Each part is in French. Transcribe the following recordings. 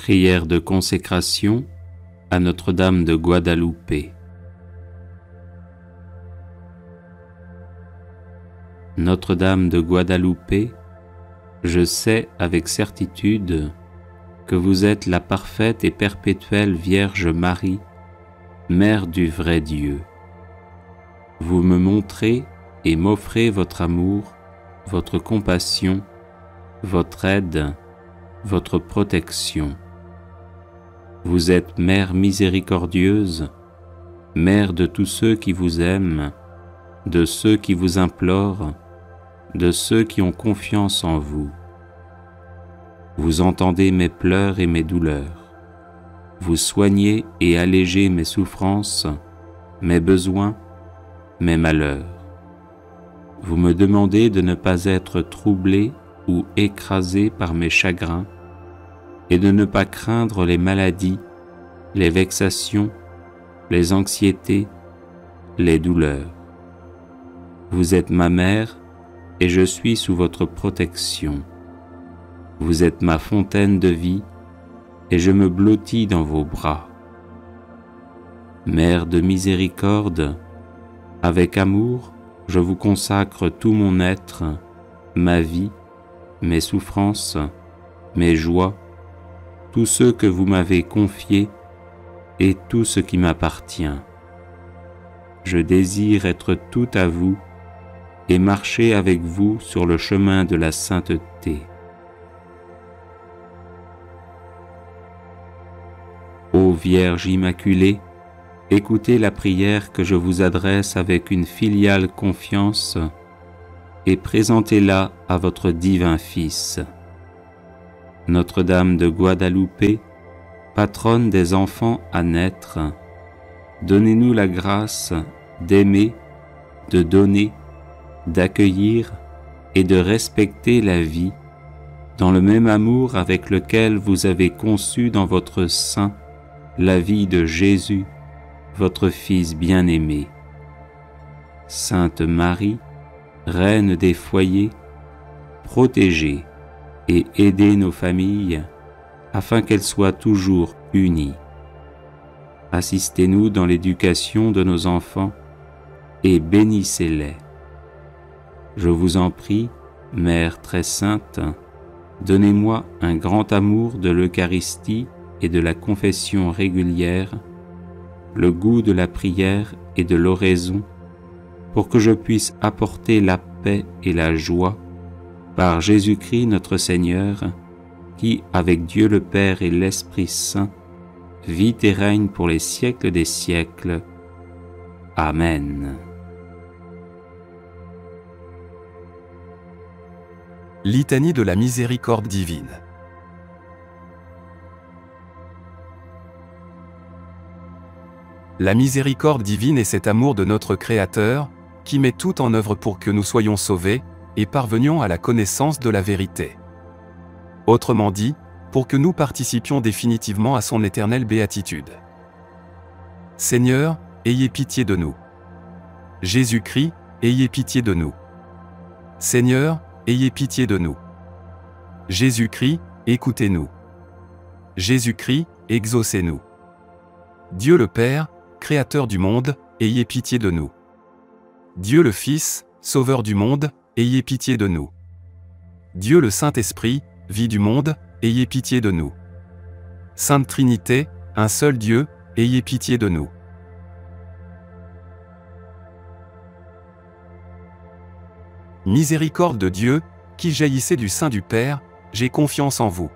Prière de consécration à Notre-Dame de Guadalupe. Notre-Dame de Guadalupe, je sais avec certitude que vous êtes la parfaite et perpétuelle Vierge Marie, Mère du vrai Dieu. Vous me montrez et m'offrez votre amour, votre compassion, votre aide, votre protection. Vous êtes Mère miséricordieuse, Mère de tous ceux qui vous aiment, de ceux qui vous implorent, de ceux qui ont confiance en vous. Vous entendez mes pleurs et mes douleurs. Vous soignez et allégez mes souffrances, mes besoins, mes malheurs. Vous me demandez de ne pas être troublé ou écrasé par mes chagrins et de ne pas craindre les maladies, les vexations, les anxiétés, les douleurs. Vous êtes ma mère et je suis sous votre protection. Vous êtes ma fontaine de vie et je me blottis dans vos bras. Mère de miséricorde, avec amour, je vous consacre tout mon être, ma vie, mes souffrances, mes joies, tous ceux que vous m'avez confiés et tout ce qui m'appartient. Je désire être tout à vous et marcher avec vous sur le chemin de la sainteté. Ô Vierge Immaculée, écoutez la prière que je vous adresse avec une filiale confiance et présentez-la à votre divin Fils. Notre-Dame de Guadalupe, patronne des enfants à naître, donnez-nous la grâce d'aimer, de donner, d'accueillir et de respecter la vie dans le même amour avec lequel vous avez conçu dans votre sein la vie de Jésus, votre Fils bien-aimé. Sainte Marie, Reine des foyers, protégez et aidez nos familles afin qu'elles soient toujours unies. Assistez-nous dans l'éducation de nos enfants et bénissez-les. Je vous en prie, Mère très sainte, donnez-moi un grand amour de l'Eucharistie et de la confession régulière, le goût de la prière et de l'oraison, pour que je puisse apporter la paix et la joie par Jésus-Christ notre Seigneur, qui, avec Dieu le Père et l'Esprit Saint, vit et règne pour les siècles des siècles. Amen. Litanie de la miséricorde divine. La miséricorde divine est cet amour de notre Créateur, qui met tout en œuvre pour que nous soyons sauvés, et parvenions à la connaissance de la vérité. Autrement dit, pour que nous participions définitivement à son éternelle béatitude. Seigneur, ayez pitié de nous. Jésus-Christ, ayez pitié de nous. Seigneur, ayez pitié de nous. Jésus-Christ, écoutez-nous. Jésus-Christ, exaucez-nous. Dieu le Père, Créateur du monde, ayez pitié de nous. Dieu le Fils, Sauveur du monde, ayez pitié de nous. Dieu le Saint-Esprit, vie du monde, ayez pitié de nous. Sainte Trinité, un seul Dieu, ayez pitié de nous. Miséricorde de Dieu, qui jaillissez du sein du Père, j'ai confiance en vous.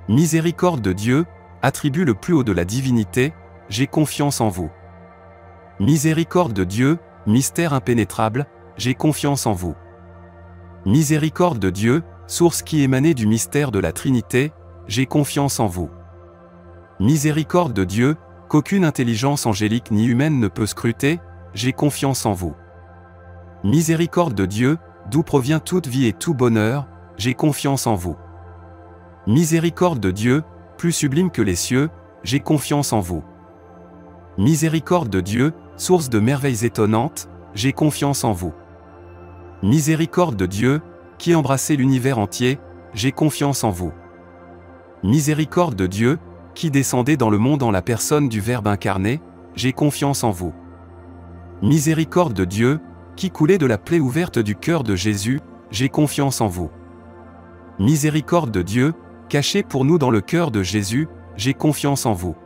Miséricorde de Dieu, attribut le plus haut de la divinité, j'ai confiance en vous. Miséricorde de Dieu, mystère impénétrable, j'ai confiance en vous. Miséricorde de Dieu, source qui émanait du mystère de la Trinité, j'ai confiance en vous. Miséricorde de Dieu, qu'aucune intelligence angélique ni humaine ne peut scruter, j'ai confiance en vous. Miséricorde de Dieu, d'où provient toute vie et tout bonheur, j'ai confiance en vous. Miséricorde de Dieu, plus sublime que les cieux, j'ai confiance en vous. Miséricorde de Dieu, source de merveilles étonnantes, j'ai confiance en vous. Miséricorde de Dieu, qui embrassez l'univers entier, j'ai confiance en vous. Miséricorde de Dieu, qui descendez dans le monde en la personne du Verbe incarné, j'ai confiance en vous. Miséricorde de Dieu, qui coulez de la plaie ouverte du cœur de Jésus, j'ai confiance en vous. Miséricorde de Dieu, cachée pour nous dans le cœur de Jésus, j'ai confiance en vous.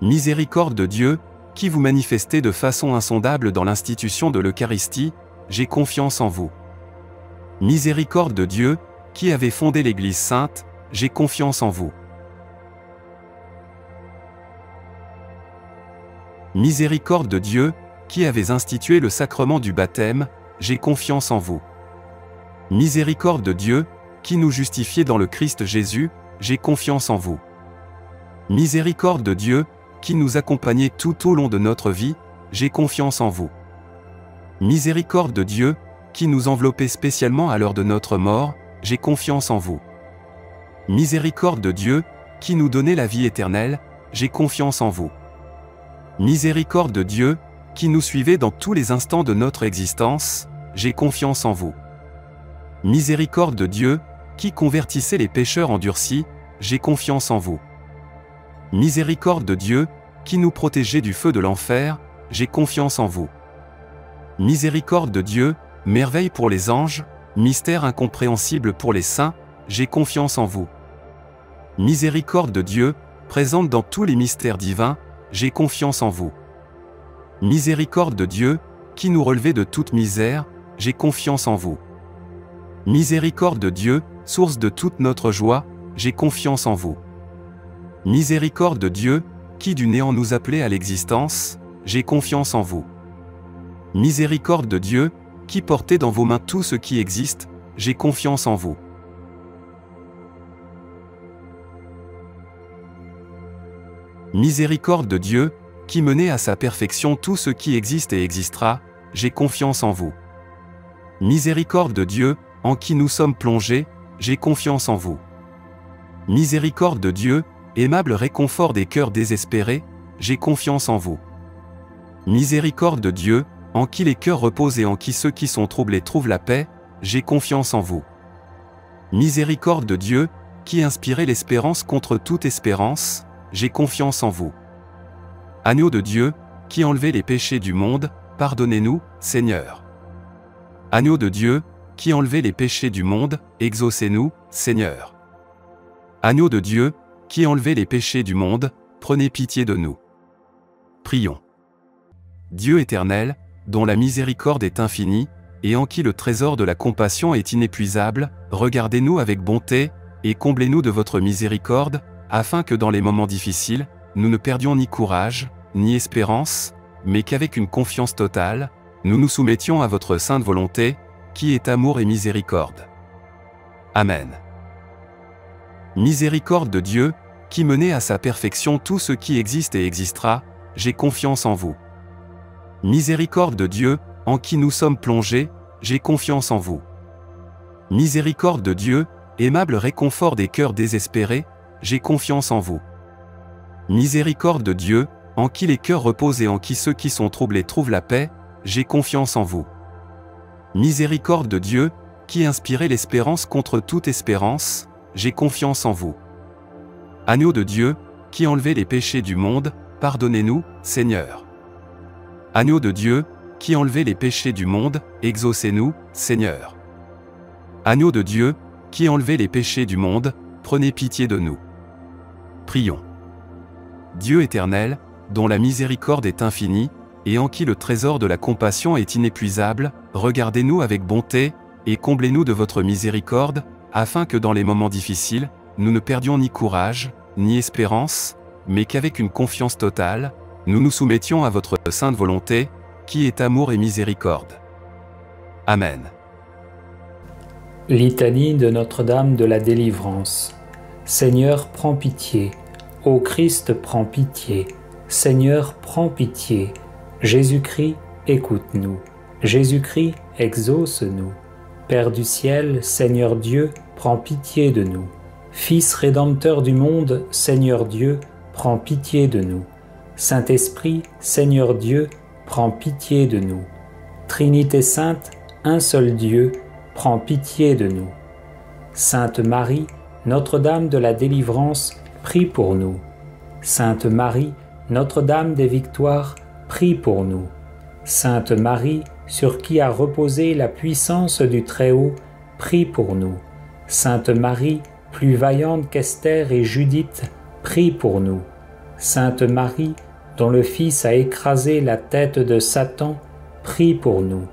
Miséricorde de Dieu, qui vous manifestez de façon insondable dans l'institution de l'Eucharistie, j'ai confiance en vous. Miséricorde de Dieu, qui avez fondé l'Église sainte, j'ai confiance en vous. Miséricorde de Dieu, qui avez institué le sacrement du baptême, j'ai confiance en vous. Miséricorde de Dieu, qui nous justifiez dans le Christ Jésus, j'ai confiance en vous. Miséricorde de Dieu, qui nous accompagnez tout au long de notre vie, j'ai confiance en vous. Miséricorde de Dieu, qui nous enveloppez spécialement à l'heure de notre mort, j'ai confiance en vous. Miséricorde de Dieu, qui nous donnez la vie éternelle, j'ai confiance en vous. Miséricorde de Dieu, qui nous suivez dans tous les instants de notre existence, j'ai confiance en vous. Miséricorde de Dieu, qui convertissez les pécheurs endurcis, j'ai confiance en vous. Miséricorde de Dieu, qui nous protégez du feu de l'enfer, j'ai confiance en vous. Miséricorde de Dieu, merveille pour les anges, mystère incompréhensible pour les saints, j'ai confiance en vous. Miséricorde de Dieu, présente dans tous les mystères divins, j'ai confiance en vous. Miséricorde de Dieu, qui nous relevez de toute misère, j'ai confiance en vous. Miséricorde de Dieu, source de toute notre joie, j'ai confiance en vous. Miséricorde de Dieu, qui du néant nous appelez à l'existence, j'ai confiance en vous. Miséricorde de Dieu, qui portez dans vos mains tout ce qui existe, j'ai confiance en vous. Miséricorde de Dieu, qui menez à sa perfection tout ce qui existe et existera, j'ai confiance en vous. Miséricorde de Dieu, en qui nous sommes plongés, j'ai confiance en vous. Miséricorde de Dieu, aimable réconfort des cœurs désespérés, j'ai confiance en vous. Miséricorde de Dieu, en qui les cœurs reposent et en qui ceux qui sont troublés trouvent la paix, j'ai confiance en vous. Miséricorde de Dieu, qui inspirez l'espérance contre toute espérance, j'ai confiance en vous. Agneau de Dieu, qui enlevez les péchés du monde, pardonnez-nous, Seigneur. Agneau de Dieu, qui enlevez les péchés du monde, exaucez-nous, Seigneur. Agneau de Dieu, qui enlevez les péchés du monde, prenez pitié de nous. Prions. Dieu éternel, dont la miséricorde est infinie, et en qui le trésor de la compassion est inépuisable, regardez-nous avec bonté, et comblez-nous de votre miséricorde, afin que dans les moments difficiles, nous ne perdions ni courage, ni espérance, mais qu'avec une confiance totale, nous nous soumettions à votre sainte volonté, qui est amour et miséricorde. Amen. Miséricorde de Dieu, qui menez à sa perfection tout ce qui existe et existera, j'ai confiance en vous. Miséricorde de Dieu, en qui nous sommes plongés, j'ai confiance en vous. Miséricorde de Dieu, aimable réconfort des cœurs désespérés, j'ai confiance en vous. Miséricorde de Dieu, en qui les cœurs reposent et en qui ceux qui sont troublés trouvent la paix, j'ai confiance en vous. Miséricorde de Dieu, qui inspirez l'espérance contre toute espérance, j'ai confiance en vous. Agneau de Dieu, qui enlevez les péchés du monde, pardonnez-nous, Seigneur. Agneau de Dieu, qui enlevez les péchés du monde, exaucez-nous, Seigneur. Agneau de Dieu, qui enlevez les péchés du monde, prenez pitié de nous. Prions. Dieu éternel, dont la miséricorde est infinie, et en qui le trésor de la compassion est inépuisable, regardez-nous avec bonté, et comblez-nous de votre miséricorde, afin que dans les moments difficiles, nous ne perdions ni courage, ni espérance, mais qu'avec une confiance totale, nous nous soumettions à votre sainte volonté, qui est amour et miséricorde. Amen. Litanie de Notre-Dame de la Délivrance. Seigneur, prends pitié. Ô Christ, prends pitié. Seigneur, prends pitié. Jésus-Christ, écoute-nous. Jésus-Christ, exauce-nous. Père du ciel, Seigneur Dieu, prends pitié de nous. Fils rédempteur du monde, Seigneur Dieu, prends pitié de nous. Saint-Esprit, Seigneur Dieu, prends pitié de nous. Trinité sainte, un seul Dieu, prends pitié de nous. Sainte Marie, Notre-Dame de la délivrance, prie pour nous. Sainte Marie, Notre-Dame des victoires, prie pour nous. Sainte Marie, sur qui a reposé la puissance du Très-Haut, prie pour nous. Sainte Marie, plus vaillante qu'Esther et Judith, prie pour nous. Sainte Marie, dont le Fils a écrasé la tête de Satan, prie pour nous.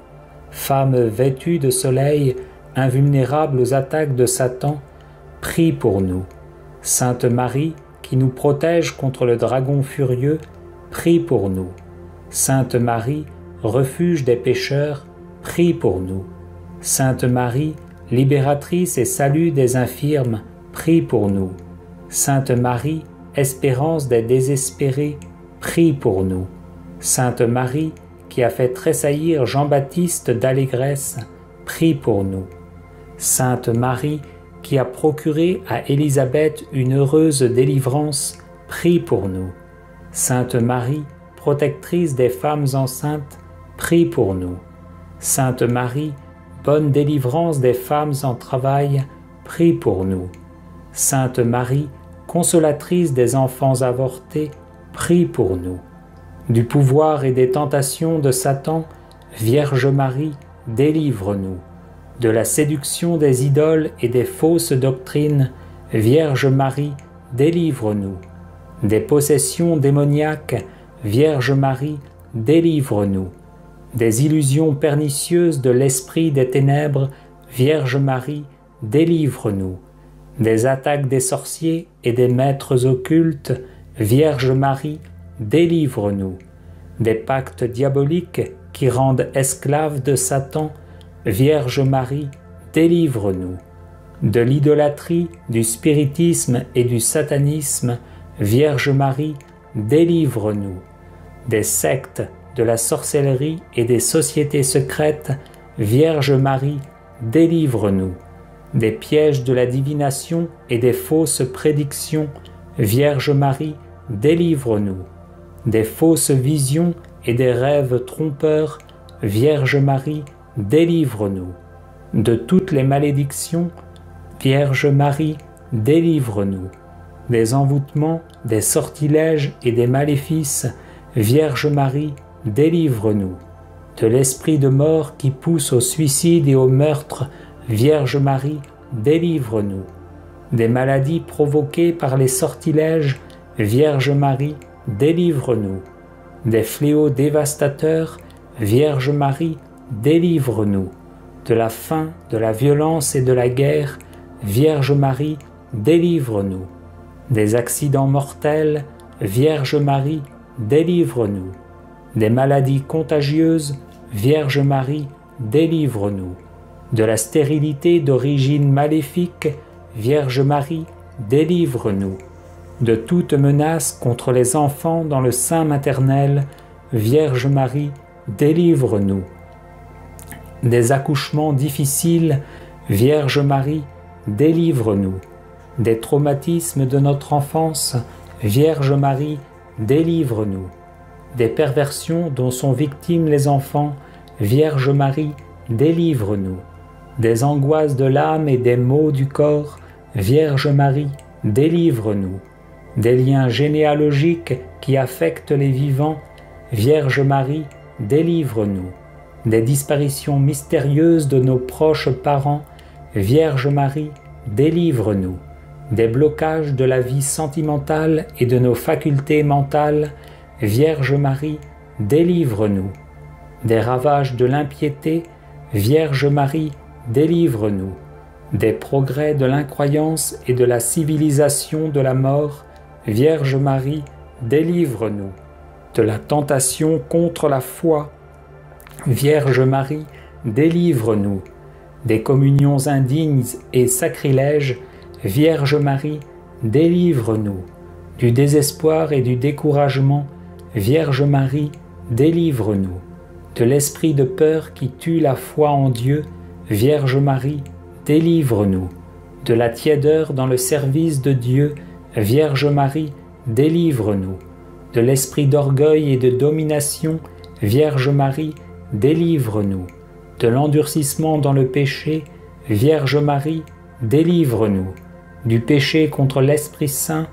Femme vêtue de soleil, invulnérable aux attaques de Satan, prie pour nous. Sainte Marie, qui nous protège contre le dragon furieux, prie pour nous. Sainte Marie, refuge des pécheurs, prie pour nous. Sainte Marie, libératrice et salut des infirmes, prie pour nous. Sainte Marie, espérance des désespérés, prie pour nous. Sainte Marie, qui a fait tressaillir Jean-Baptiste d'allégresse, prie pour nous. Sainte Marie, qui a procuré à Élisabeth une heureuse délivrance, prie pour nous. Sainte Marie, protectrice des femmes enceintes, prie pour nous. Sainte Marie, bonne délivrance des femmes en travail, prie pour nous. Sainte Marie, consolatrice des enfants avortés, prie pour nous. Du pouvoir et des tentations de Satan, Vierge Marie, délivre-nous. De la séduction des idoles et des fausses doctrines, Vierge Marie, délivre-nous. Des possessions démoniaques, Vierge Marie, délivre-nous. Des illusions pernicieuses de l'esprit des ténèbres, Vierge Marie, délivre-nous. Des attaques des sorciers et des maîtres occultes, Vierge Marie, délivre-nous. Des pactes diaboliques qui rendent esclaves de Satan, Vierge Marie, délivre-nous. De l'idolâtrie, du spiritisme et du satanisme, Vierge Marie, délivre-nous. Des sectes, de la sorcellerie et des sociétés secrètes, Vierge Marie, délivre-nous. Des pièges de la divination et des fausses prédictions, Vierge Marie, délivre-nous. Des fausses visions et des rêves trompeurs, Vierge Marie, délivre-nous. De toutes les malédictions, Vierge Marie, délivre-nous. Des envoûtements, des sortilèges et des maléfices, Vierge Marie, délivre-nous. De l'esprit de mort qui pousse au suicide et au meurtre, Vierge Marie, délivre-nous. Des maladies provoquées par les sortilèges, Vierge Marie, délivre-nous. Des fléaux dévastateurs, Vierge Marie, délivre-nous. De la faim, de la violence et de la guerre, Vierge Marie, délivre-nous. Des accidents mortels, Vierge Marie, délivre-nous. Des maladies contagieuses, Vierge Marie, délivre-nous. De la stérilité d'origine maléfique, Vierge Marie, délivre-nous. De toute menace contre les enfants dans le sein maternel, Vierge Marie, délivre-nous. Des accouchements difficiles, Vierge Marie, délivre-nous. Des traumatismes de notre enfance, Vierge Marie, délivre-nous. Des perversions dont sont victimes les enfants, Vierge Marie, délivre-nous. Des angoisses de l'âme et des maux du corps, Vierge Marie, délivre-nous. Des liens généalogiques qui affectent les vivants, Vierge Marie, délivre-nous. Des disparitions mystérieuses de nos proches parents, Vierge Marie, délivre-nous. Des blocages de la vie sentimentale et de nos facultés mentales, Vierge Marie, délivre-nous. Des ravages de l'impiété, Vierge Marie, délivre-nous. Des progrès de l'incroyance et de la civilisation de la mort, Vierge Marie, délivre-nous. De la tentation contre la foi, Vierge Marie, délivre-nous. Des communions indignes et sacrilèges, Vierge Marie, délivre-nous. Du désespoir et du découragement, Vierge Marie, délivre-nous. De l'esprit de peur qui tue la foi en Dieu, Vierge Marie, délivre-nous. De la tiédeur dans le service de Dieu, Vierge Marie, délivre-nous. De l'esprit d'orgueil et de domination, Vierge Marie, délivre-nous. De l'endurcissement dans le péché, Vierge Marie, délivre-nous. du péché contre l'Esprit Saint,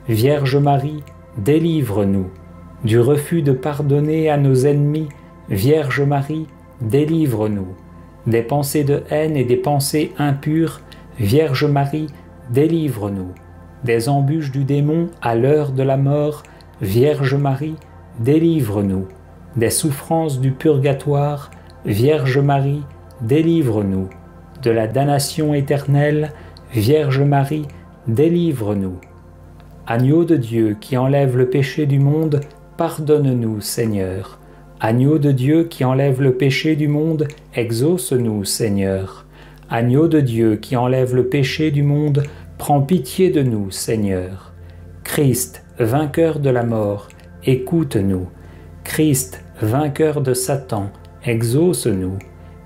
Vierge Marie, délivre-nous. Du refus de pardonner à nos ennemis, Vierge Marie, délivre-nous. Des pensées de haine et des pensées impures, Vierge Marie, délivre-nous. Des embûches du démon à l'heure de la mort, Vierge Marie, délivre-nous. Des souffrances du purgatoire, Vierge Marie, délivre-nous. De la damnation éternelle, Vierge Marie, délivre-nous. Agneau de Dieu qui enlève le péché du monde, pardonne-nous, Seigneur. Agneau de Dieu qui enlève le péché du monde, exauce-nous, Seigneur. Agneau de Dieu qui enlève le péché du monde, prends pitié de nous, Seigneur. Christ, vainqueur de la mort, écoute-nous. Christ, vainqueur de Satan, exauce-nous.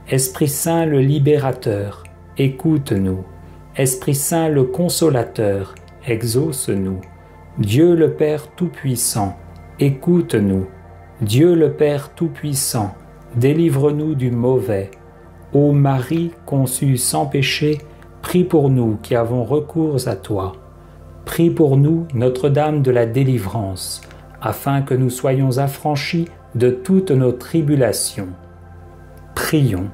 Esprit Saint le libérateur, écoute-nous. Esprit Saint le consolateur, exauce-nous. Dieu le Père Tout-Puissant, écoute-nous. Dieu le Père Tout-Puissant, délivre-nous du mauvais. Ô Marie conçue sans péché, prie pour nous qui avons recours à toi. Prie pour nous, Notre-Dame de la délivrance, afin que nous soyons affranchis de toutes nos tribulations. Prions.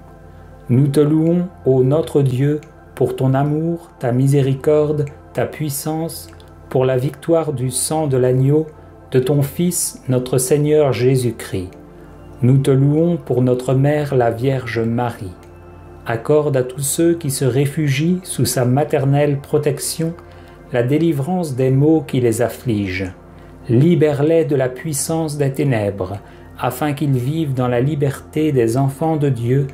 Nous te louons, ô notre Dieu, pour ton amour, ta miséricorde, ta puissance, pour la victoire du sang de l'agneau, de ton Fils, notre Seigneur Jésus-Christ. Nous te louons pour notre Mère, la Vierge Marie. Accorde à tous ceux qui se réfugient sous sa maternelle protection la délivrance des maux qui les affligent. Libère-les de la puissance des ténèbres, afin qu'ils vivent dans la liberté des enfants de Dieu,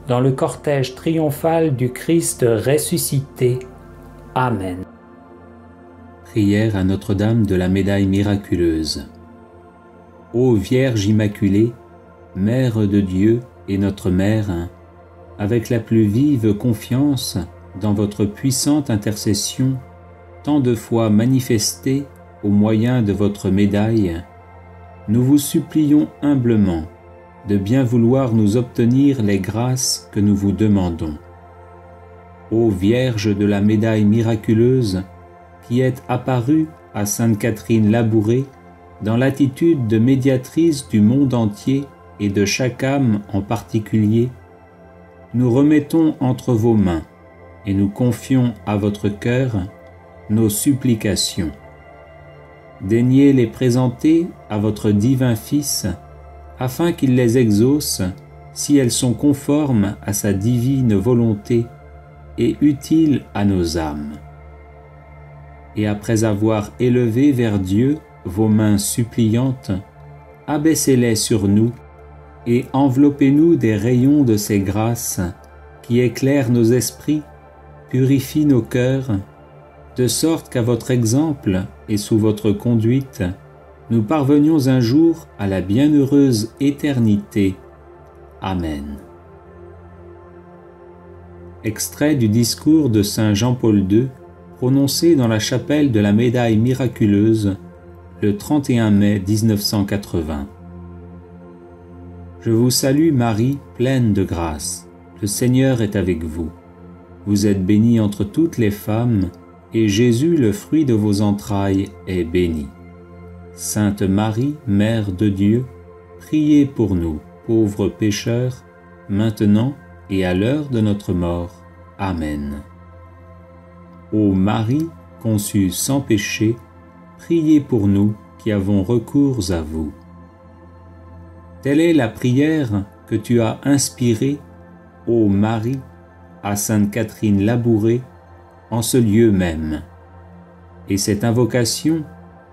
dans le cortège triomphal du Christ ressuscité. Amen. Prière à Notre-Dame de la Médaille miraculeuse. Ô Vierge Immaculée, Mère de Dieu et notre Mère, avec la plus vive confiance dans votre puissante intercession, tant de fois manifestée au moyen de votre médaille, nous vous supplions humblement de bien vouloir nous obtenir les grâces que nous vous demandons. Ô Vierge de la Médaille miraculeuse, qui est apparue à Sainte Catherine Labouré dans l'attitude de médiatrice du monde entier et de chaque âme en particulier, nous remettons entre vos mains et nous confions à votre cœur nos supplications. Daignez les présenter à votre divin Fils, afin qu'il les exauce si elles sont conformes à sa divine volonté et utiles à nos âmes. Et après avoir élevé vers Dieu vos mains suppliantes, abaissez-les sur nous et enveloppez-nous des rayons de ses grâces qui éclairent nos esprits, purifient nos cœurs, de sorte qu'à votre exemple et sous votre conduite, nous parvenions un jour à la bienheureuse éternité. Amen. Extrait du discours de saint Jean-Paul II, prononcé dans la chapelle de la Médaille miraculeuse, le 31 mai 1980. Je vous salue Marie, pleine de grâce. Le Seigneur est avec vous. Vous êtes bénie entre toutes les femmes, et Jésus, le fruit de vos entrailles, est béni. Sainte Marie, Mère de Dieu, priez pour nous, pauvres pécheurs, maintenant et à l'heure de notre mort. Amen. Ô Marie, conçue sans péché, priez pour nous qui avons recours à vous. Telle est la prière que tu as inspirée, ô Marie, à Sainte Catherine Labouré, en ce lieu même. Et cette invocation,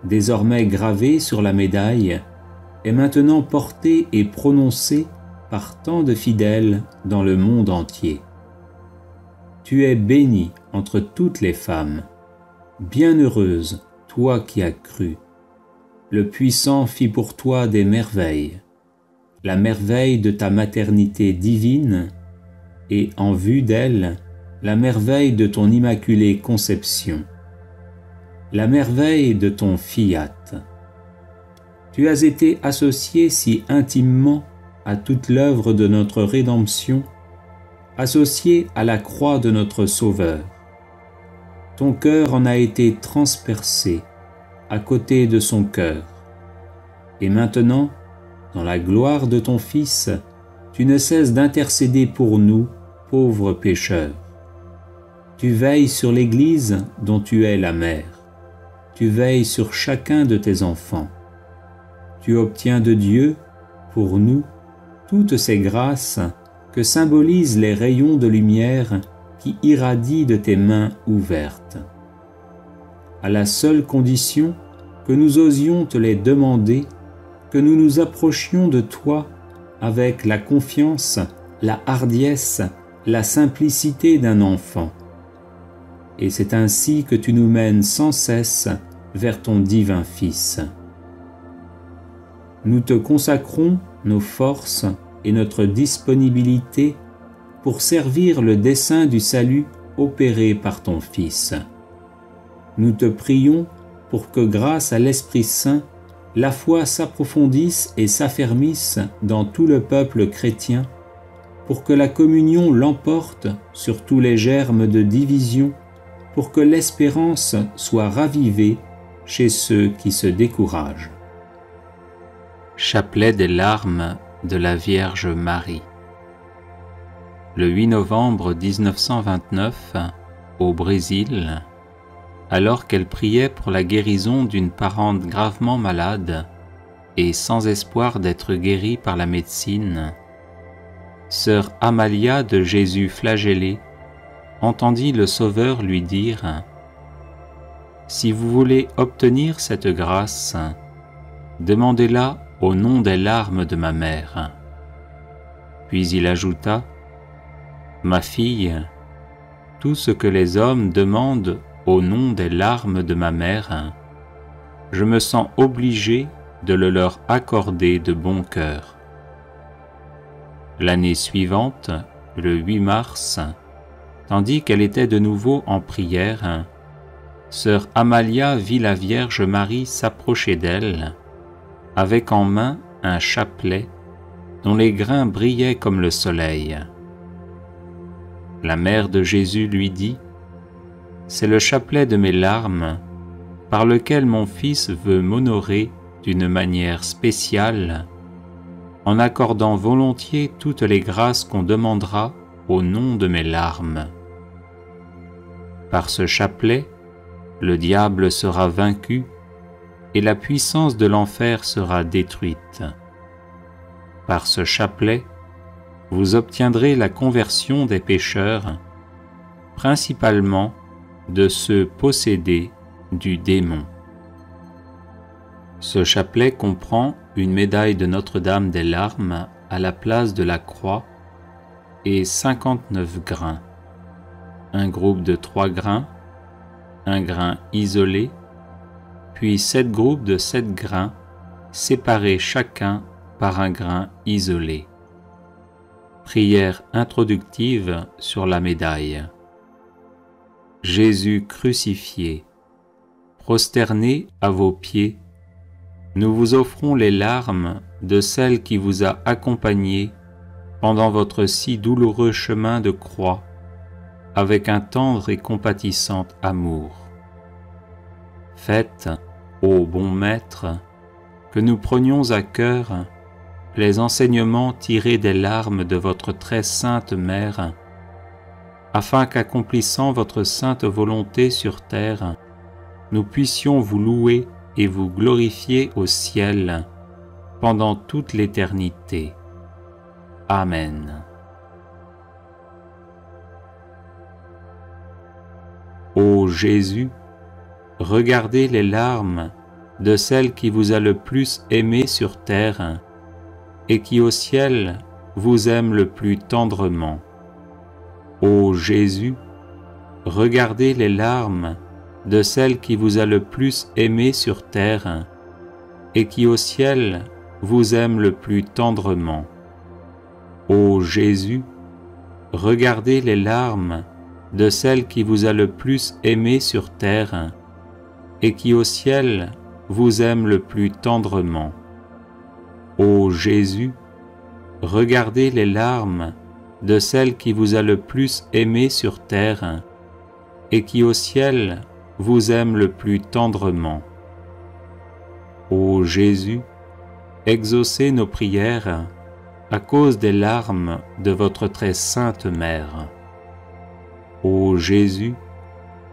désormais gravée sur la médaille, est maintenant portée et prononcée par tant de fidèles dans le monde entier. Tu es bénie entre toutes les femmes. Bienheureuse, toi qui as cru. Le Puissant fit pour toi des merveilles. La merveille de ta maternité divine, et en vue d'elle, la merveille de ton immaculée conception. La merveille de ton fiat. Tu as été associé si intimement à toute l'œuvre de notre rédemption, associé à la croix de notre Sauveur. ton cœur en a été transpercé à côté de son cœur. Et maintenant, dans la gloire de ton Fils, tu ne cesses d'intercéder pour nous, pauvres pécheurs. Tu veilles sur l'Église dont tu es la mère. Tu veilles sur chacun de tes enfants. Tu obtiens de Dieu, pour nous, toutes ces grâces que symbolisent les rayons de lumière qui irradient de tes mains ouvertes. À la seule condition que nous osions te les demander, que nous nous approchions de toi avec la confiance, la hardiesse, la simplicité d'un enfant. Et c'est ainsi que tu nous mènes sans cesse vers ton divin Fils. Nous te consacrons nos forces et notre disponibilité pour servir le dessein du salut opéré par ton Fils. Nous te prions pour que grâce à l'Esprit Saint, la foi s'approfondisse et s'affermisse dans tout le peuple chrétien, pour que la communion l'emporte sur tous les germes de division, pour que l'espérance soit ravivée chez ceux qui se découragent. Chapelet des larmes de la Vierge Marie. Le 8 novembre 1929, au Brésil, alors qu'elle priait pour la guérison d'une parente gravement malade et sans espoir d'être guérie par la médecine, sœur Amalia de Jésus flagellé entendit le Sauveur lui dire « Si vous voulez obtenir cette grâce, demandez-la au nom des larmes de ma mère. » Puis il ajouta « Ma fille, tout ce que les hommes demandent au nom des larmes de ma mère, je me sens obligé de le leur accorder de bon cœur. » L'année suivante, le 8 mars, tandis qu'elle était de nouveau en prière, sœur Amalia vit la Vierge Marie s'approcher d'elle, avec en main un chapelet dont les grains brillaient comme le soleil. La mère de Jésus lui dit « C'est le chapelet de mes larmes, par lequel mon Fils veut m'honorer d'une manière spéciale, en accordant volontiers toutes les grâces qu'on demandera au nom de mes larmes. Par ce chapelet, le diable sera vaincu et la puissance de l'enfer sera détruite. Par ce chapelet, vous obtiendrez la conversion des pécheurs, principalement de ceux possédés du démon. » Ce chapelet comprend une médaille de Notre-Dame des larmes à la place de la croix et 59 grains, un groupe de 3 grains, un grain isolé, puis 7 groupes de 7 grains séparés chacun par un grain isolé. Prière introductive sur la médaille. Jésus crucifié, prosterné à vos pieds, nous vous offrons les larmes de celle qui vous a accompagné pendant votre si douloureux chemin de croix, avec un tendre et compatissant amour. Faites, ô bon Maître, que nous prenions à cœur les enseignements tirés des larmes de votre très sainte Mère, afin qu'accomplissant votre sainte volonté sur terre, nous puissions vous louer et vous glorifier au ciel pendant toute l'éternité. Amen. Ô Jésus, regardez les larmes de celle qui vous a le plus aimé sur terre et qui au ciel vous aime le plus tendrement. Ô Jésus, regardez les larmes de celle qui vous a le plus aimé sur terre et qui au ciel vous aime le plus tendrement. Ô Jésus, regardez les larmes de celle qui vous a le plus aimé sur terre et qui au ciel vous aime le plus tendrement. Ô Jésus, regardez les larmes de celle qui vous a le plus aimé sur terre et qui au ciel vous aime le plus tendrement. Ô Jésus, exaucez nos prières à cause des larmes de votre très sainte Mère. Ô Jésus,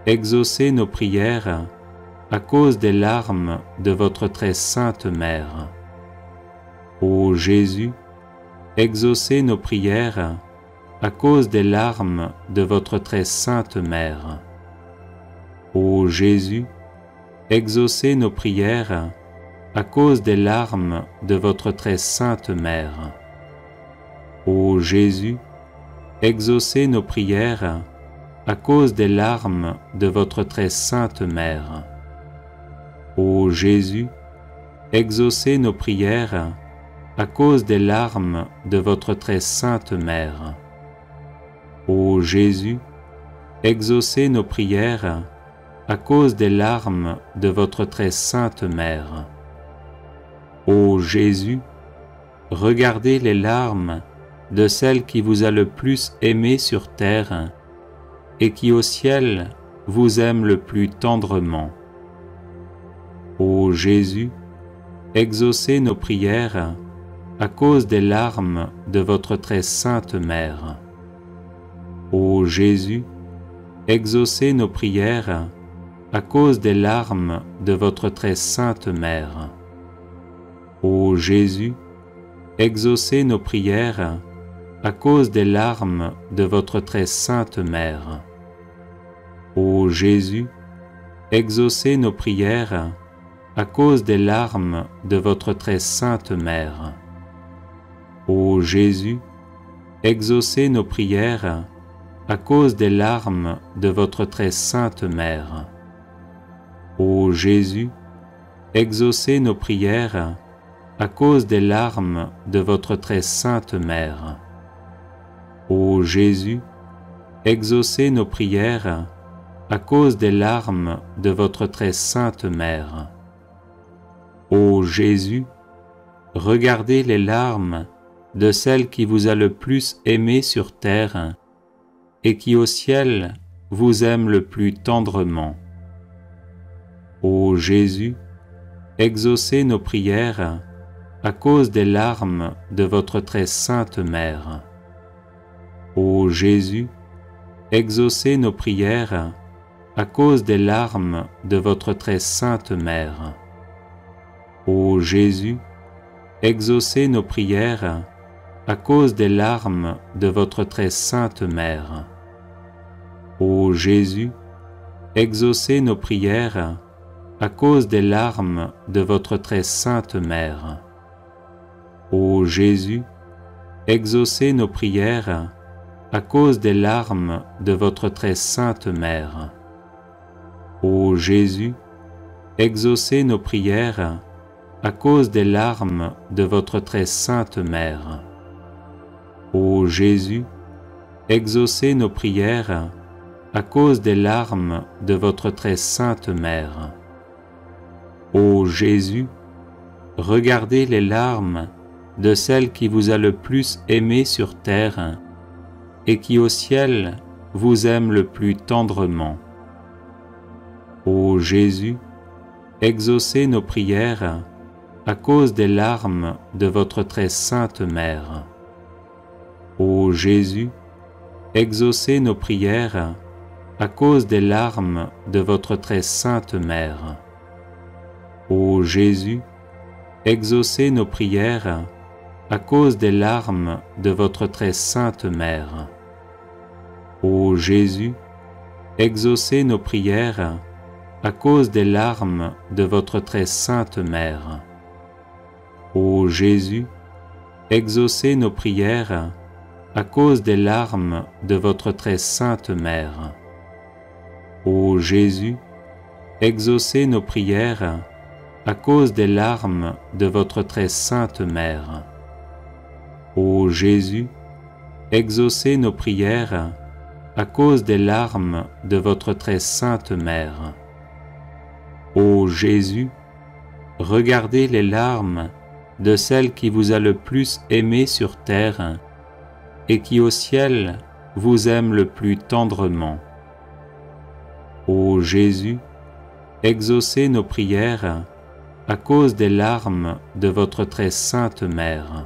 exaucez nos prières à cause des larmes de votre très sainte Mère. Ô Jésus, exaucez nos prières à cause des larmes de votre très sainte Mère. Ô Jésus, exaucez nos prières à cause des larmes de votre très sainte Mère. Ô Jésus, exaucez nos prières à cause des larmes de votre très sainte Mère. Ô Jésus, exaucez nos prières à cause des larmes de votre très sainte Mère. Ô Jésus, exaucez nos prières à cause des larmes de votre très sainte Mère. Ô Jésus, regardez les larmes de celle qui vous a le plus aimé sur terre et qui au ciel vous aime le plus tendrement. Ô Jésus, exaucez nos prières à cause des larmes de votre très sainte Mère. Ô Jésus, exaucez nos prières à cause des larmes de votre très sainte Mère. Ô Jésus, exaucez nos prières à cause des larmes de votre très sainte Mère. Ô Jésus, exaucez nos prières à cause des larmes de votre très sainte Mère. Ô Jésus, exaucez nos prières à cause des larmes de votre très sainte Mère. Ô Jésus, exaucez nos prières à cause des larmes de votre très sainte Mère. Ô Jésus, exaucez nos prières à cause des larmes de votre très sainte Mère. Ô Jésus, regardez les larmes de celle qui vous a le plus aimé sur terre et qui au ciel vous aime le plus tendrement. Ô Jésus, exaucez nos prières à cause des larmes de votre très sainte Mère. Ô Jésus, exaucez nos prières à cause des larmes de votre très sainte Mère. Ô Jésus, exaucez nos prières à cause des larmes de votre très sainte Mère. Ô Jésus, exaucez nos prières à cause des larmes de votre très sainte Mère. Ô Jésus, exaucez nos prières à cause des larmes de votre très sainte Mère. Ô Jésus, exaucez nos prières à cause des larmes de votre très sainte Mère. Ô Jésus, exaucez nos prières à cause des larmes de votre très sainte Mère. Ô Jésus, regardez les larmes de celle qui vous a le plus aimé sur terre et qui au ciel vous aime le plus tendrement. Ô Jésus, exaucez nos prières à cause des larmes de votre très sainte Mère. Ô Jésus, exaucez nos prières à cause des larmes de votre très sainte Mère. Ô Jésus, exaucez nos prières à cause des larmes de votre très sainte Mère. Ô Jésus, exaucez nos prières à cause des larmes de votre très sainte Mère. Ô Jésus, exaucez nos prières à cause des larmes de votre très sainte Mère. Ô Jésus, exaucez nos prières à cause des larmes de votre très sainte Mère. Ô Jésus, exaucez nos prières à cause des larmes de votre très sainte Mère. Ô Jésus, regardez les larmes de celle qui vous a le plus aimé sur terre et qui au ciel vous aime le plus tendrement. Ô Jésus, exaucez nos prières à cause des larmes de votre très sainte Mère.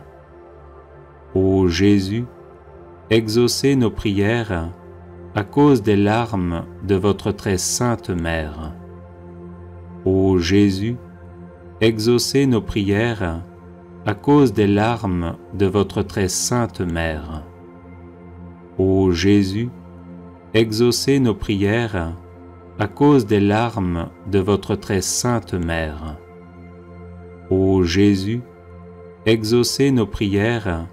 Ô Jésus, exaucez nos prières à cause des larmes de votre très sainte Mère. Ô Jésus, exaucez nos prières à cause des larmes de votre très sainte Mère. Ô Jésus, exaucez nos prières à cause des larmes de votre très sainte Mère. Ô Jésus, exaucez nos prières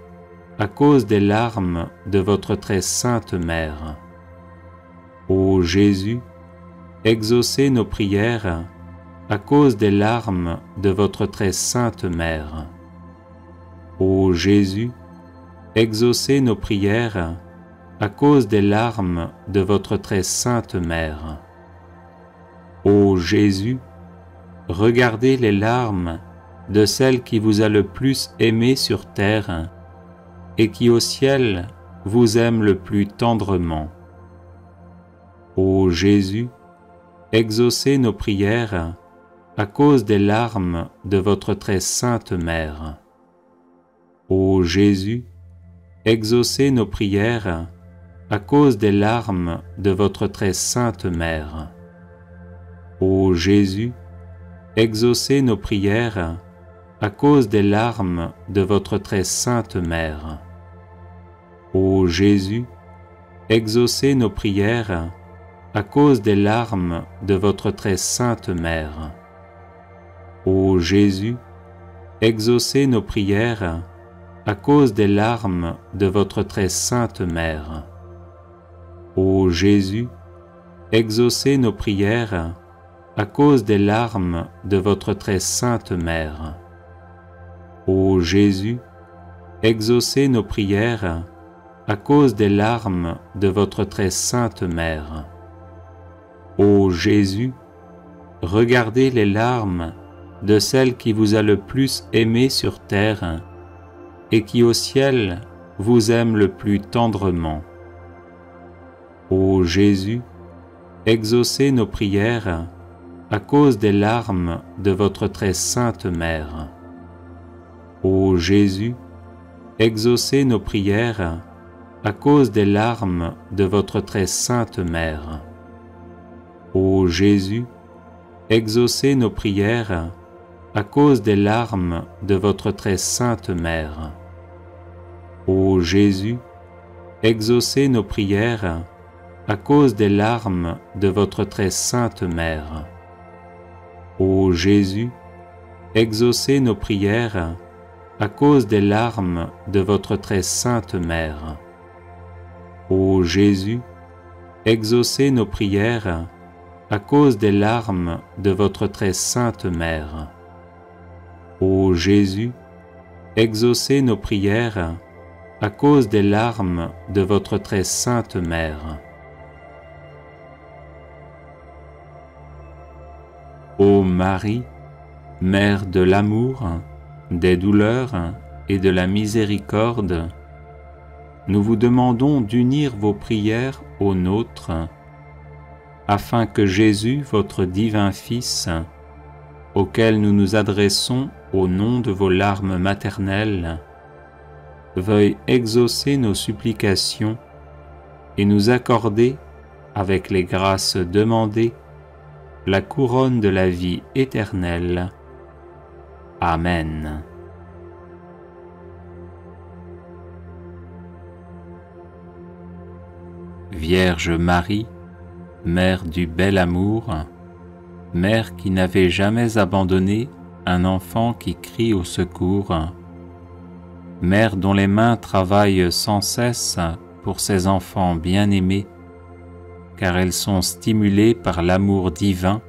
à cause des larmes de votre très sainte Mère. Ô Jésus, exaucez nos prières à cause des larmes de votre très sainte Mère. Ô Jésus, exaucez nos prières à cause des larmes de votre très sainte Mère. Ô Jésus, regardez les larmes de celle qui vous a le plus aimé sur terre et qui au ciel vous aime le plus tendrement. Ô Jésus, exaucez nos prières à cause des larmes de votre très sainte Mère. Ô Jésus, exaucez nos prières à cause des larmes de votre très sainte Mère. Ô Jésus, exaucez nos prières à cause des larmes de votre très sainte Mère. Ô Jésus, exaucez nos prières à cause des larmes de votre très sainte Mère. Ô Jésus, exaucez nos prières à cause des larmes de votre très sainte Mère. Ô Jésus, exaucez nos prières à cause des larmes de votre très sainte Mère. Ô Jésus, exaucez nos prières à cause des larmes de votre très sainte Mère. Ô Jésus, regardez les larmes de celle qui vous a le plus aimé sur terre et qui au ciel vous aime le plus tendrement. Ô Jésus, exaucez nos prières à cause des larmes de votre très sainte Mère. Ô Jésus, exaucez nos prières à cause des larmes de votre très sainte Mère. Ô Jésus, exaucez nos prières à cause des larmes de votre très sainte Mère. Ô Jésus, exaucez nos prières à cause des larmes de votre très sainte Mère. Ô Jésus, exaucez nos prières à cause des larmes de votre très sainte Mère. Ô Jésus, exaucez nos prières à cause des larmes de votre très sainte Mère. Ô Jésus, exaucez nos prières à cause des larmes de votre très sainte Mère. Ô Marie, Mère de l'amour, des douleurs et de la miséricorde, nous vous demandons d'unir vos prières aux nôtres, afin que Jésus, votre divin Fils, auquel nous nous adressons au nom de vos larmes maternelles, veuille exaucer nos supplications et nous accorder, avec les grâces demandées, la couronne de la vie éternelle. Amen. Vierge Marie, Mère du bel amour, Mère qui n'avait jamais abandonné un enfant qui crie au secours, Mère dont les mains travaillent sans cesse pour ses enfants bien-aimés, car elles sont stimulées par l'amour divin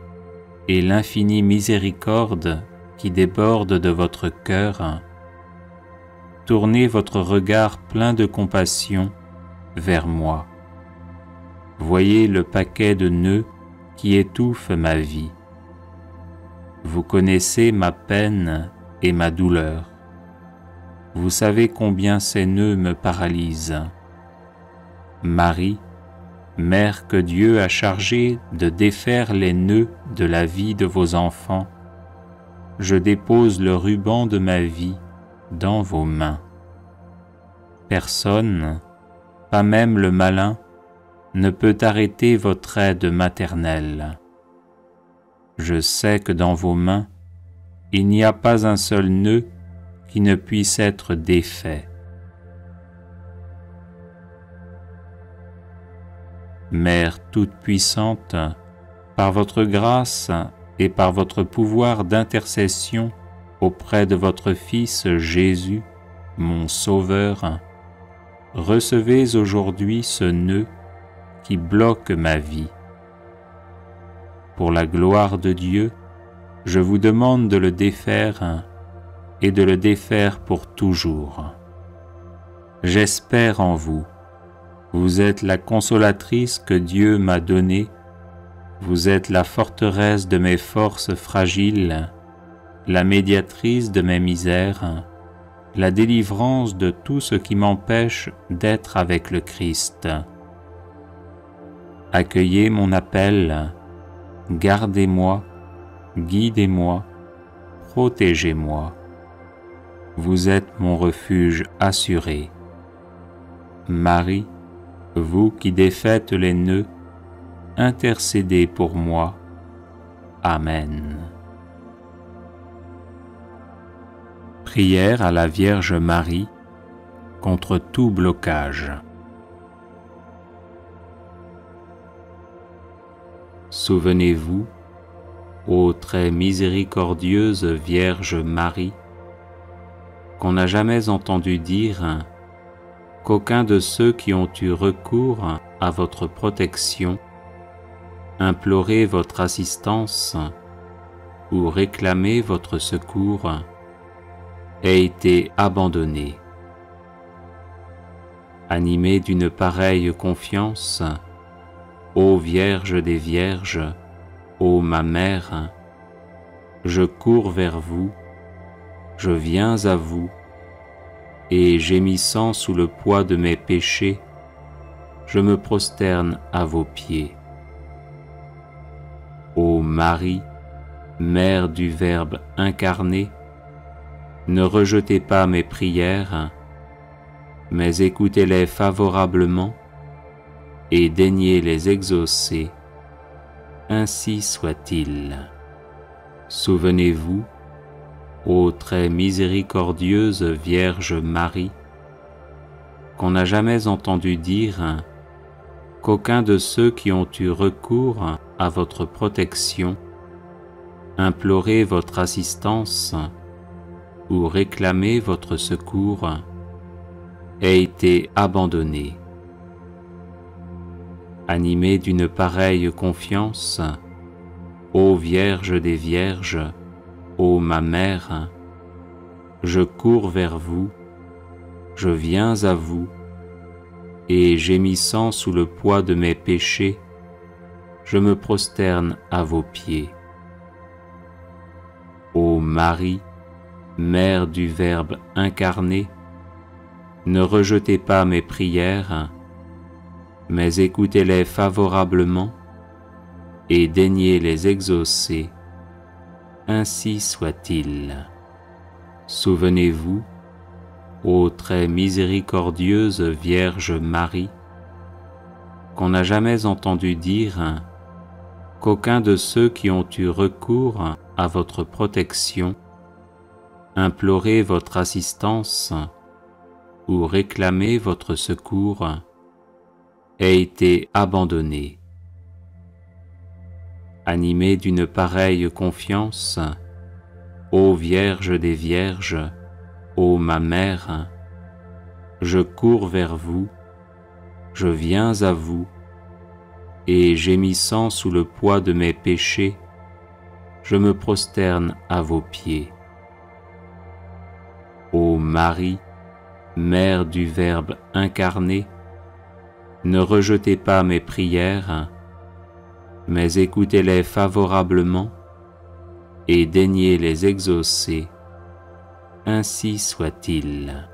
et l'infinie miséricorde qui déborde de votre cœur. Tournez votre regard plein de compassion vers moi. Voyez le paquet de nœuds qui étouffe ma vie. Vous connaissez ma peine et ma douleur. Vous savez combien ces nœuds me paralysent. Marie, Mère que Dieu a chargée de défaire les nœuds de la vie de vos enfants, je dépose le ruban de ma vie dans vos mains. Personne, pas même le malin, ne peut arrêter votre aide maternelle. Je sais que dans vos mains, il n'y a pas un seul nœud qui ne puisse être défait. Mère toute-puissante, par votre grâce et par votre pouvoir d'intercession auprès de votre Fils Jésus, mon Sauveur, recevez aujourd'hui ce nœud qui bloque ma vie. Pour la gloire de Dieu, je vous demande de le défaire et de le défaire pour toujours. J'espère en vous. Vous êtes la consolatrice que Dieu m'a donnée. Vous êtes la forteresse de mes forces fragiles, la médiatrice de mes misères, la délivrance de tout ce qui m'empêche d'être avec le Christ. Accueillez mon appel, gardez-moi, guidez-moi, protégez-moi. Vous êtes mon refuge assuré. Marie, vous qui défaites les nœuds, intercédez pour moi. Amen. Prière à la Vierge Marie contre tout blocage. Souvenez-vous, ô très miséricordieuse Vierge Marie, qu'on n'a jamais entendu dire qu'aucun de ceux qui ont eu recours à votre protection, imploré votre assistance ou réclamé votre secours, ait été abandonné. Animé d'une pareille confiance, ô Vierge des Vierges, ô ma Mère, je cours vers vous, je viens à vous, et gémissant sous le poids de mes péchés, je me prosterne à vos pieds. Ô Marie, Mère du Verbe incarné, ne rejetez pas mes prières, mais écoutez-les favorablement et daignez les exaucer, ainsi soit-il. Souvenez-vous, ô très miséricordieuse Vierge Marie, qu'on n'a jamais entendu dire qu'aucun de ceux qui ont eu recours à votre protection, imploré votre assistance ou réclamé votre secours, ait été abandonné. Animé d'une pareille confiance, ô Vierge des Vierges, ô ma Mère, je cours vers vous, je viens à vous, et gémissant sous le poids de mes péchés, je me prosterne à vos pieds. Ô Marie, Mère du Verbe incarné, ne rejetez pas mes prières, mais écoutez-les favorablement et daignez les exaucer, ainsi soit-il. Souvenez-vous, ô très miséricordieuse Vierge Marie, qu'on n'a jamais entendu dire qu'aucun de ceux qui ont eu recours à votre protection, imploré votre assistance ou réclamé votre secours, ait été abandonné. Animé d'une pareille confiance, ô Vierge des Vierges, ô ma Mère, je cours vers vous, je viens à vous, et gémissant sous le poids de mes péchés, je me prosterne à vos pieds. Ô Marie, Mère du Verbe incarné, ne rejetez pas mes prières, mais écoutez-les favorablement et daignez les exaucer, ainsi soit-il.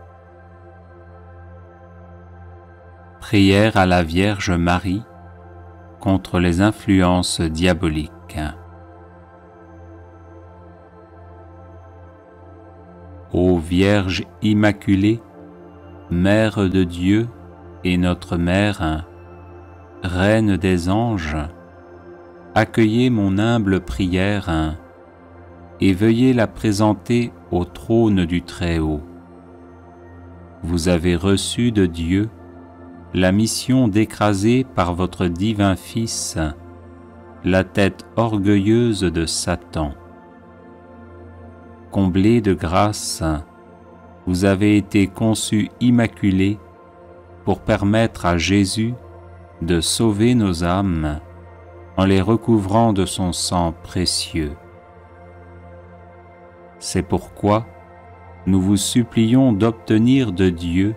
Prière à la Vierge Marie contre les influences diaboliques. Ô Vierge Immaculée, Mère de Dieu et notre Mère, Reine des anges, accueillez mon humble prière et veuillez la présenter au trône du Très-Haut. Vous avez reçu de Dieu la mission d'écraser par votre divin Fils la tête orgueilleuse de Satan. Comblée de grâce, vous avez été conçue immaculée pour permettre à Jésus de sauver nos âmes en les recouvrant de son sang précieux. C'est pourquoi nous vous supplions d'obtenir de Dieu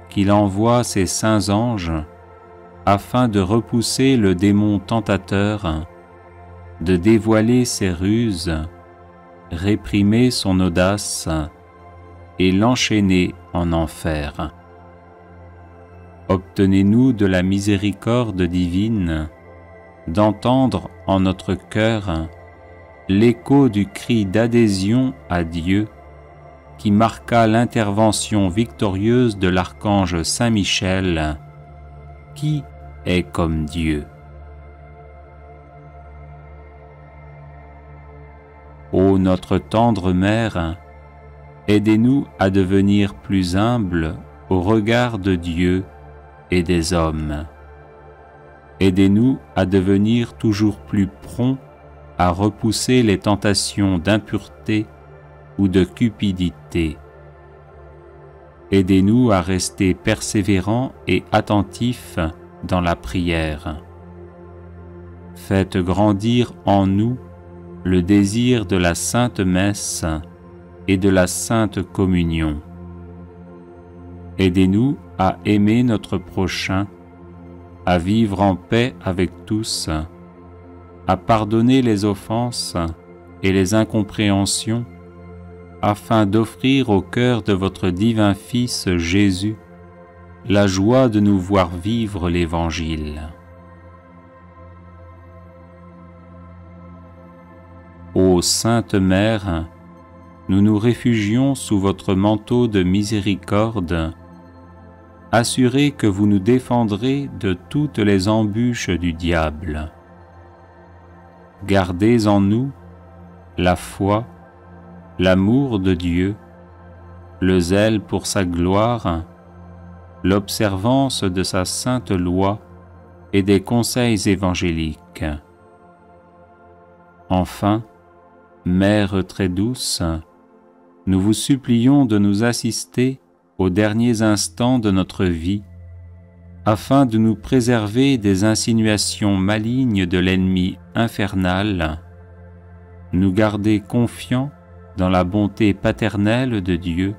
qu'il envoie ses saints anges afin de repousser le démon tentateur, de dévoiler ses ruses, réprimer son audace et l'enchaîner en enfer. Obtenez-nous de la miséricorde divine d'entendre en notre cœur l'écho du cri d'adhésion à Dieu qui marqua l'intervention victorieuse de l'archange Saint Michel, qui est comme Dieu. Ô notre tendre Mère, aidez-nous à devenir plus humbles au regard de Dieu et des hommes. Aidez-nous à devenir toujours plus prompts à repousser les tentations d'impureté ou de cupidité. Aidez-nous à rester persévérants et attentifs dans la prière. Faites grandir en nous le désir de la Sainte Messe et de la Sainte Communion. Aidez-nous à aimer notre prochain, à vivre en paix avec tous, à pardonner les offenses et les incompréhensions, afin d'offrir au cœur de votre divin Fils Jésus la joie de nous voir vivre l'Évangile. Ô Sainte Mère, nous nous réfugions sous votre manteau de miséricorde, assurés que vous nous défendrez de toutes les embûches du diable. Gardez en nous la foi, l'amour de Dieu, le zèle pour sa gloire, l'observance de sa sainte loi et des conseils évangéliques. Enfin, Mère très douce, nous vous supplions de nous assister aux derniers instants de notre vie, afin de nous préserver des insinuations malignes de l'ennemi infernal, nous garder confiants dans la bonté paternelle de Dieu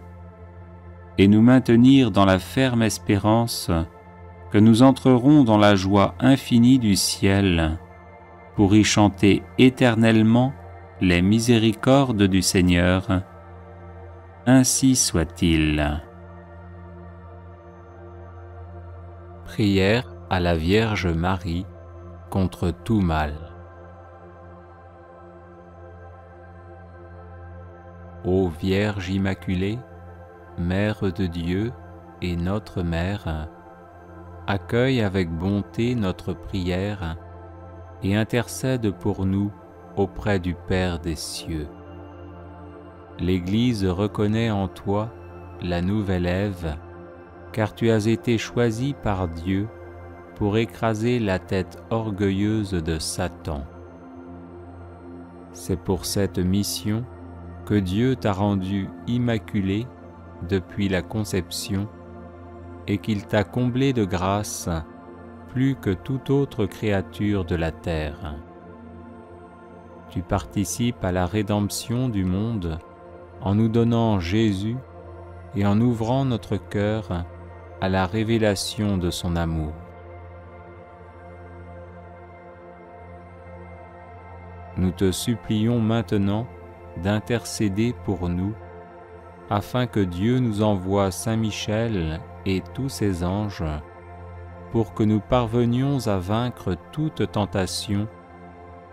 et nous maintenir dans la ferme espérance que nous entrerons dans la joie infinie du ciel pour y chanter éternellement les miséricordes du Seigneur. Ainsi soit-il. Prière à la Vierge Marie contre tout mal. Ô Vierge Immaculée, Mère de Dieu et notre Mère, accueille avec bonté notre prière et intercède pour nous auprès du Père des cieux. L'Église reconnaît en toi la nouvelle Ève, car tu as été choisie par Dieu pour écraser la tête orgueilleuse de Satan. C'est pour cette mission que Dieu t'a rendue immaculée depuis la conception et qu'il t'a comblée de grâce plus que toute autre créature de la terre. Tu participes à la rédemption du monde en nous donnant Jésus et en ouvrant notre cœur à la révélation de son amour. Nous te supplions maintenant d'intercéder pour nous, afin que Dieu nous envoie Saint Michel et tous ses anges pour que nous parvenions à vaincre toute tentation,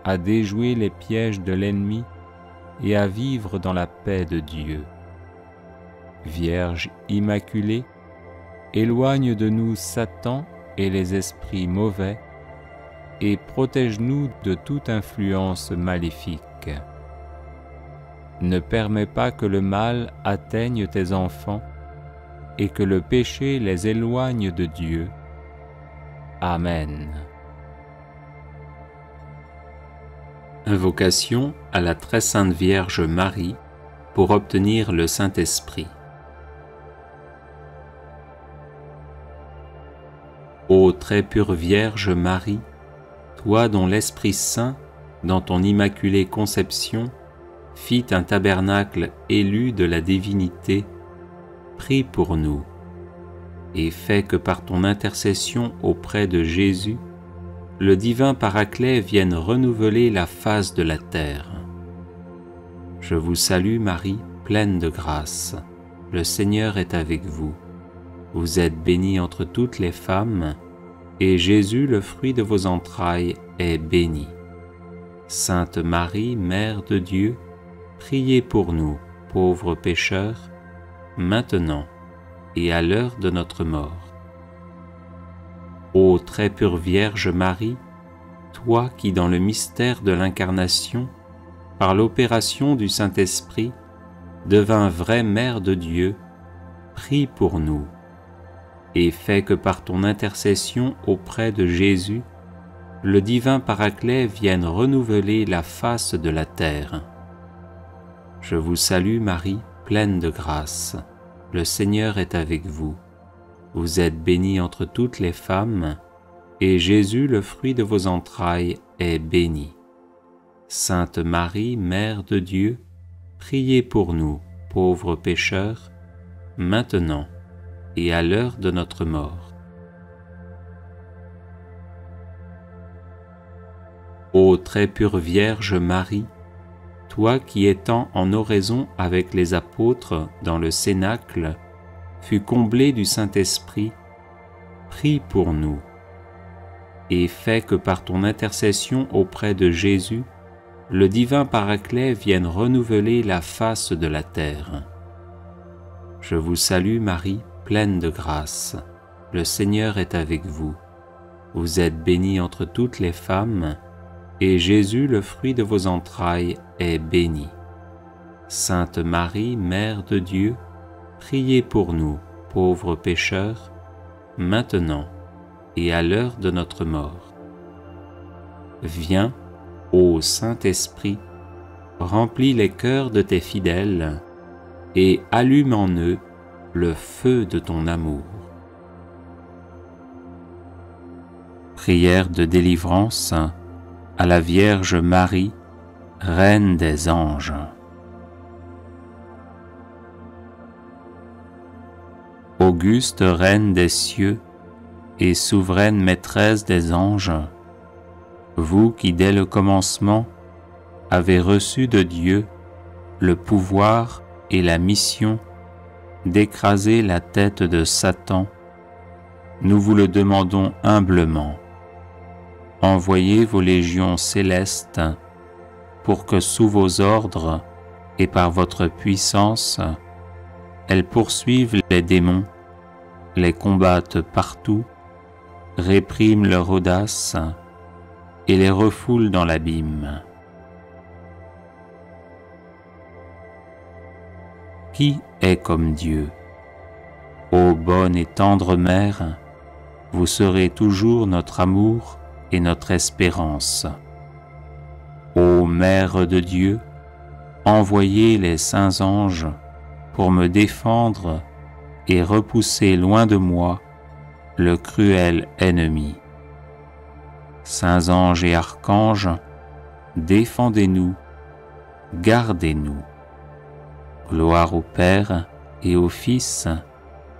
à déjouer les pièges de l'ennemi et à vivre dans la paix de Dieu. Vierge immaculée, éloigne de nous Satan et les esprits mauvais, et protège-nous de toute influence maléfique. Ne permets pas que le mal atteigne tes enfants et que le péché les éloigne de Dieu. Amen. Invocation à la très sainte Vierge Marie pour obtenir le Saint-Esprit. Ô très pure Vierge Marie, toi dont l'Esprit Saint, dans ton immaculée conception, fit un tabernacle élu de la divinité, prie pour nous, et fais que par ton intercession auprès de Jésus, le divin Paraclet vienne renouveler la face de la terre. Je vous salue Marie, pleine de grâce. Le Seigneur est avec vous. Vous êtes bénie entre toutes les femmes, et Jésus, le fruit de vos entrailles, est béni. Sainte Marie, Mère de Dieu, priez pour nous, pauvres pécheurs, maintenant et à l'heure de notre mort. Ô très pure Vierge Marie, toi qui dans le mystère de l'Incarnation, par l'opération du Saint-Esprit, devins vraie Mère de Dieu, prie pour nous, et fais que par ton intercession auprès de Jésus, le divin Paraclet vienne renouveler la face de la terre. Je vous salue Marie, pleine de grâce. Le Seigneur est avec vous. Vous êtes bénie entre toutes les femmes, et Jésus, le fruit de vos entrailles, est béni. Sainte Marie, Mère de Dieu, priez pour nous, pauvres pécheurs, maintenant et à l'heure de notre mort. Ô très pure Vierge Marie, toi qui étant en oraison avec les apôtres dans le Cénacle, fus comblée du Saint-Esprit, prie pour nous, et fais que par ton intercession auprès de Jésus, le divin Paraclet vienne renouveler la face de la terre. Je vous salue Marie, pleine de grâce. Le Seigneur est avec vous. Vous êtes bénie entre toutes les femmes, et Jésus, le fruit de vos entrailles, est béni. Sainte Marie, Mère de Dieu, priez pour nous, pauvres pécheurs, maintenant et à l'heure de notre mort. Viens, ô Saint-Esprit, remplis les cœurs de tes fidèles et allume en eux le feu de ton amour. Prière de délivrance à la Vierge Marie, Reine des anges. Auguste Reine des cieux et souveraine Maîtresse des anges, vous qui dès le commencement avez reçu de Dieu le pouvoir et la mission d'écraser la tête de Satan, nous vous le demandons humblement. Envoyez vos légions célestes pour que sous vos ordres et par votre puissance, elles poursuivent les démons, les combattent partout, répriment leur audace et les refoulent dans l'abîme. Qui est comme Dieu? Ô bonne et tendre Mère, vous serez toujours notre amour et notre espérance. Ô Mère de Dieu, envoyez les saints anges pour me défendre et repousser loin de moi le cruel ennemi. Saints anges et archanges, défendez-nous, gardez-nous. Gloire au Père et au Fils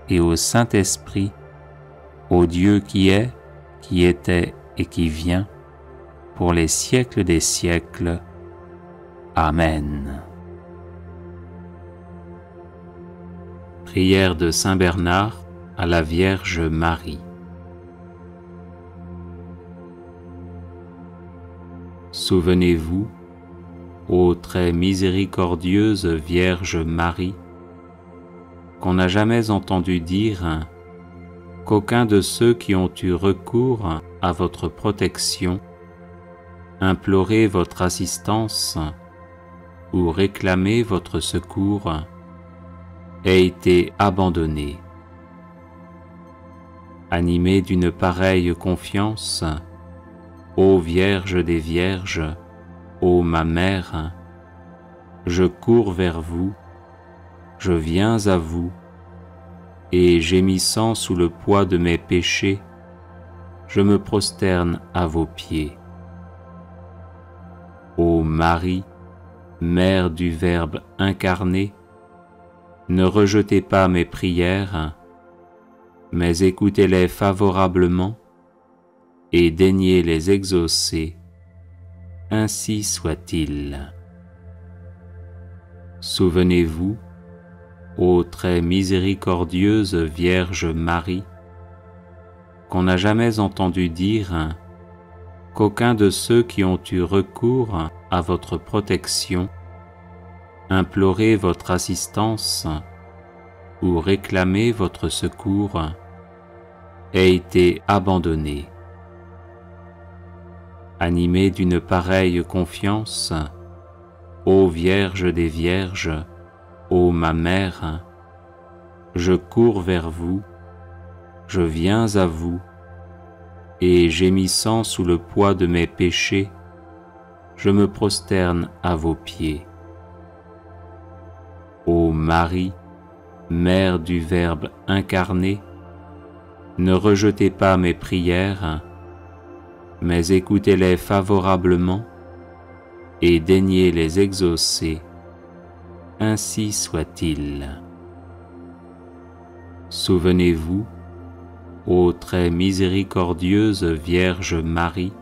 et au Saint-Esprit, au Dieu qui est, qui était et qui vient, pour les siècles des siècles. Amen. Prière de Saint Bernard à la Vierge Marie. Souvenez-vous, ô très miséricordieuse Vierge Marie, qu'on n'a jamais entendu dire qu'aucun de ceux qui ont eu recours à votre protection, imploré votre assistance ou réclamé votre secours, ait été abandonné. Animé d'une pareille confiance, ô Vierge des Vierges, ô ma Mère, je cours vers vous, je viens à vous, et gémissant sous le poids de mes péchés, je me prosterne à vos pieds. Ô Marie, Mère du Verbe incarné, ne rejetez pas mes prières, mais écoutez-les favorablement et daignez les exaucer, ainsi soit-il. Souvenez-vous, ô très miséricordieuse Vierge Marie, qu'on n'a jamais entendu dire qu'aucun de ceux qui ont eu recours à votre protection, imploré votre assistance ou réclamé votre secours, ait été abandonné. Animé d'une pareille confiance, ô Vierge des Vierges, ô ma Mère, je cours vers vous, je viens à vous, et gémissant sous le poids de mes péchés, je me prosterne à vos pieds. Ô Marie, Mère du Verbe incarné, ne rejetez pas mes prières, mais écoutez-les favorablement et daignez les exaucer, ainsi soit-il. Souvenez-vous, ô très miséricordieuse Vierge Marie,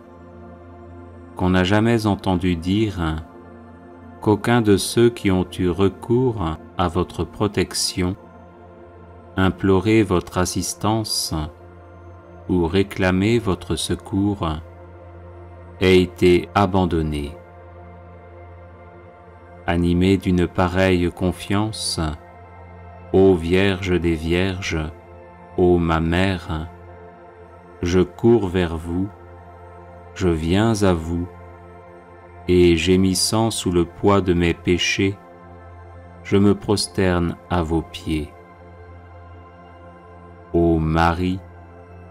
qu'on n'a jamais entendu dire qu'aucun de ceux qui ont eu recours à votre protection, imploré votre assistance ou réclamé votre secours, ait été abandonné. Animé d'une pareille confiance, ô Vierge des Vierges, ô ma Mère, je cours vers vous, je viens à vous, et gémissant sous le poids de mes péchés, je me prosterne à vos pieds. Ô Marie,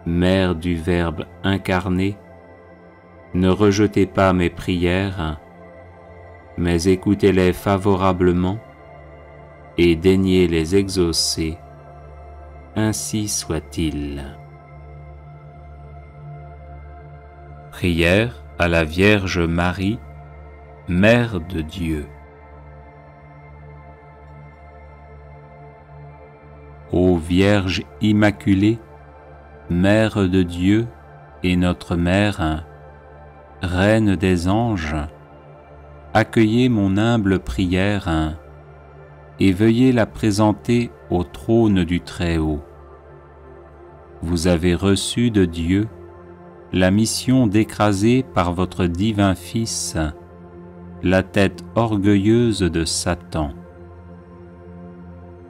Mère du Verbe incarné, ne rejetez pas mes prières, mais écoutez-les favorablement et daignez les exaucer, ainsi soit-il. Prière à la Vierge Marie, Mère de Dieu. Ô Vierge Immaculée, Mère de Dieu et notre Mère, Reine des anges, accueillez mon humble prière et veuillez la présenter au trône du Très-Haut. Vous avez reçu de Dieu la mission d'écraser par votre divin Fils la tête orgueilleuse de Satan.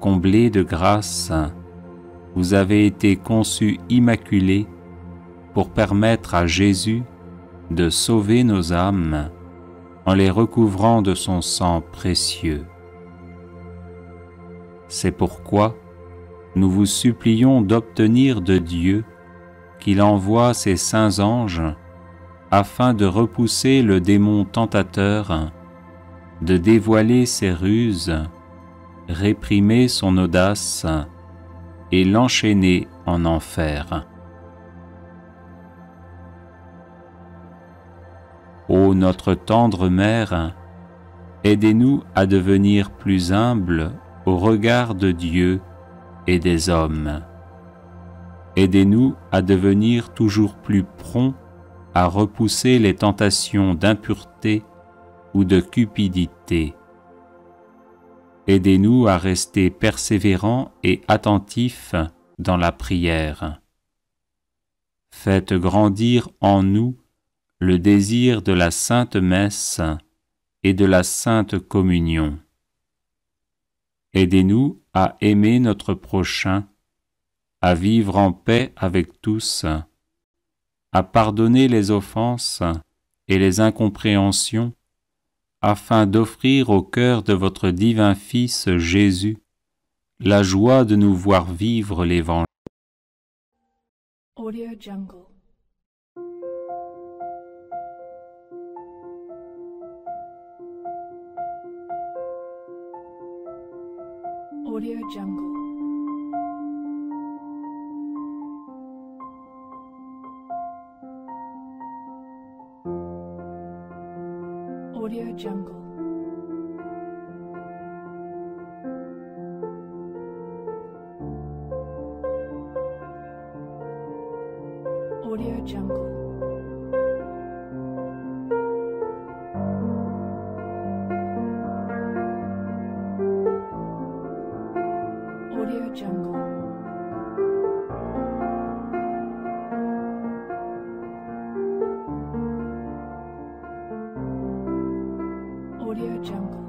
Comblé de grâce, vous avez été conçu immaculé pour permettre à Jésus de sauver nos âmes en les recouvrant de son sang précieux. C'est pourquoi nous vous supplions d'obtenir de Dieu qu'il envoie ses saints anges afin de repousser le démon tentateur, de dévoiler ses ruses, réprimer son audace et l'enchaîner en enfer. Ô notre tendre Mère, aidez-nous à devenir plus humbles au regard de Dieu et des hommes. Aidez-nous à devenir toujours plus prompts à repousser les tentations d'impureté ou de cupidité. Aidez-nous à rester persévérants et attentifs dans la prière. Faites grandir en nous le désir de la Sainte Messe et de la Sainte Communion. Aidez-nous à aimer notre prochain, à vivre en paix avec tous, à pardonner les offenses et les incompréhensions, afin d'offrir au cœur de votre divin Fils Jésus la joie de nous voir vivre l'Évangile. Audio Jungle. Audio Jungle. Audio Jungle. Audio Jungle. Audio Jungle. Audio Jungle.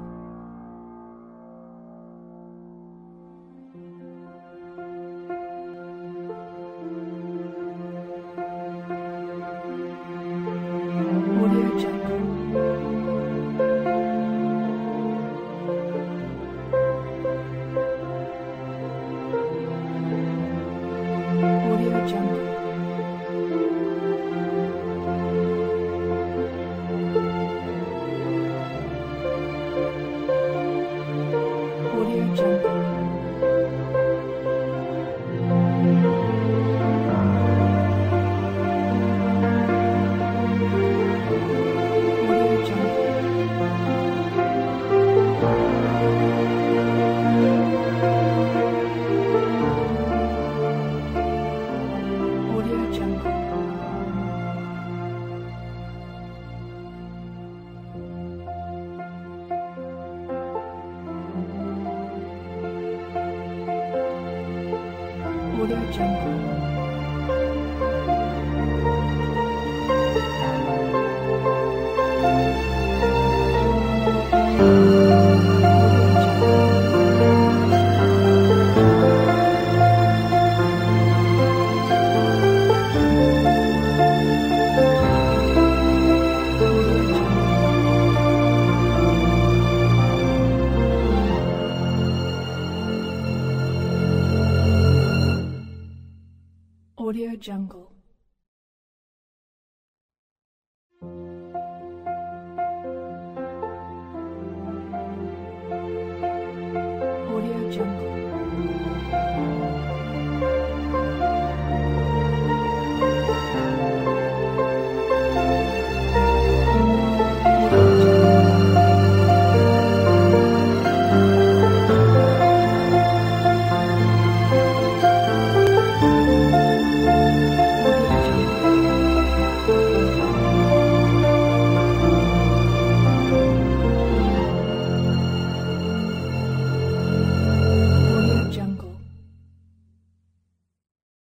Audio Jungle. Audio Jungle. Audio Jungle. Audio Jungle. Audio Jungle. Audio Jungle. Audio Jungle.